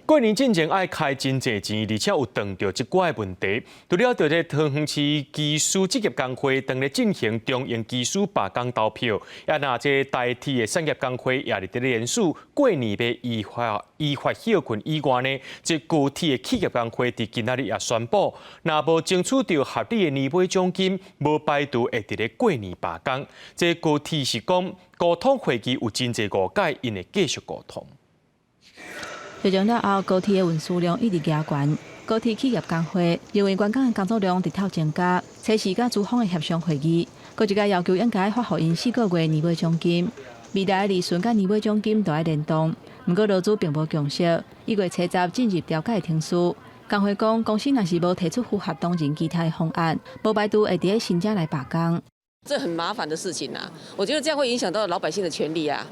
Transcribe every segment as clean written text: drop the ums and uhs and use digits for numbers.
过年进前爱开真侪钱，而且有遇到一挂问题。除了在咧桃园市技术职业工会当咧进行中型技术罢工投票，也那这代替的产业工会也伫咧联署过年要依法休困以外呢，这具体的企业工会伫今仔日也宣布，若无争取到合理的年尾奖金，无排除会伫咧过年罢工。这具体是讲沟通会议有真侪误解，因会继续沟通。 调整了后，高铁的运输量一直加悬。高铁企业工会认为员工的工作量直头增加，测试甲资方的协商会议，佮一个要求应该发予因4个月年尾奖金。未来的利润甲年尾奖金都要联动，不过劳资并无共识。1月初10进入调解程序。工会讲，公司若是无提出符合当前其他的方案，无排除会伫咧新家来罢工。这很麻烦的事情啊！我觉得这样会影响到老百姓的权利啊。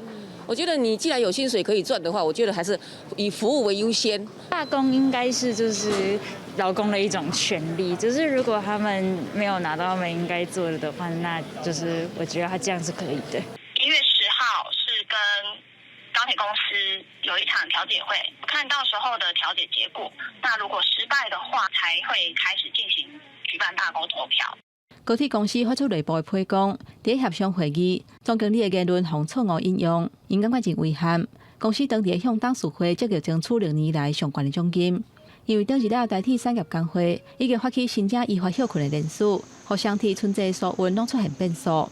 我觉得你既然有薪水可以赚的话，我觉得还是以服务为优先。罢工应该是就是劳工的一种权利，就是如果他们没有拿到他们应该做的话，那就是我觉得他这样是可以的。1月10号是跟高铁公司有一场调解会，看到时候的调解结果。那如果失败的话，才会开始进行举办罢工投票。 高铁公司发出内部的批讲，伫协商会议，总经理的言论互错误引用，因感觉真遗憾。公司当地向董事会积极争取6年来上悬的奖金，因为当日了代替产业工会已经发起申请依法休困的联署，互相替春节所运拢出现变数。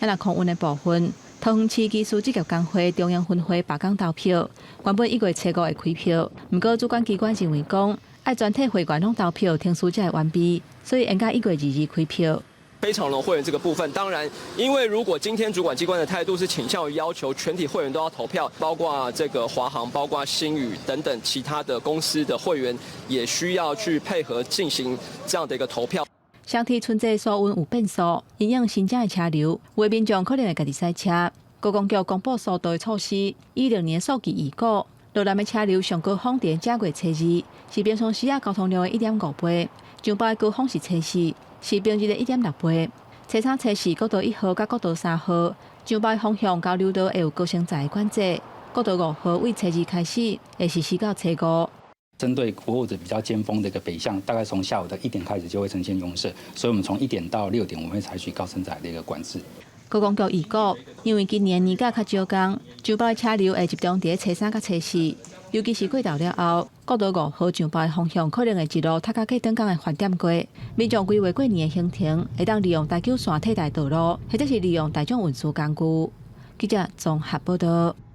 那空运的部分，桃园市技术职业工会中央分会罢工投票，原本1月初5会开票，不过主管机关认为讲，爱全体会员拢投票，程序才会完毕，所以应该1月2日开票。 非常融会员这个部分，当然，因为如果今天主管机关的态度是倾向于要求全体会员都要投票，包括这个华航、包括星宇等等其他的公司的会员，也需要去配合进行这样的一个投票。相提春节所运有变数，影响新增的车流，有民众可能会家己塞车。高公局公布速度的措施，20年数据预估，路南的车流上高峰伫正月初2，是平常时交通量的1.5倍；上北的高峰是初4。 是平日的1.6倍。初3、初4国道1号甲国道3号，上北方向交流道会有高乘载的管制。国道5号为初2开始，会实施到初5。针对国务的比较尖峰的一个北向，大概从下午的1点开始就会呈现拥塞，所以我们从1点到6点，我们会采取高乘载的一个管制。高公局预估，因为今年年假较少工，上北的车流会集中伫初3甲初4。 尤其是过道了后，国道5号上北方向可能会一路塔甲去转港的饭店过。民众规划过年的行程，会当利用大桥线替代道路，或者是利用大众运输工具。记者综合报道。